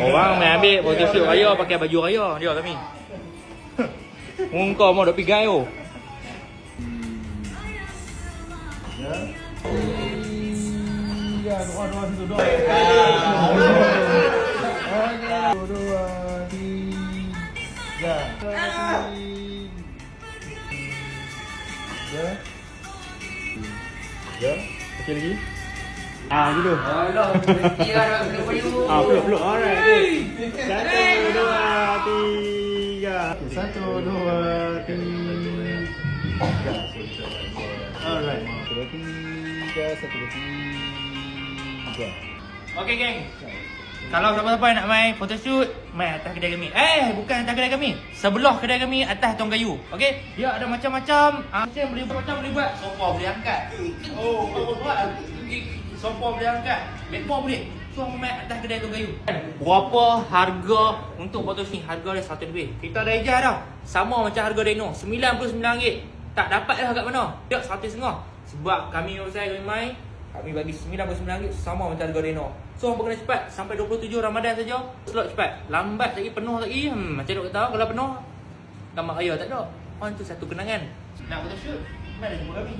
Orang main ambil photoshoot raya pakai baju raya dia kami. Kau mau dok pigai oh. Ya, doa situ doa. Dua, tiga. Ya. Okey lagi. Gitu. Alah, Peluk. Alright. 1, 2, 3. 1, 2, 3. Alright. 1, 2, 3. 1, 2, 3. Okey geng. Kalau siapa-siapa nak main photoshoot, main atas kedai kami. Bukan atas kedai kami. Sebelah kedai kami atas tong kayu. Okey? Dia ada macam-macam. Macam boleh buat. Sofa boleh angkat. Sofa boleh angkat. Laptop boleh. So main atas kedai tong kayu. Berapa harga untuk photoshoot ni? Harga dia 1 lebih. Kita dah ejar dah. Sama macam harga Deno, RM99. Tak dapat dah kat mana? Tak, RM1.5. Sebab kami main, kami bagi RM99 sama macam harga Deno. So hampa kena cepat sampai 27 Ramadan saja. Slot cepat. Lambat lagi, penuh lagi. Macam dok kata kalau penuh gambar raya tak ada. Tu satu kenangan. Nak photoshoot? Mari jumpa kami.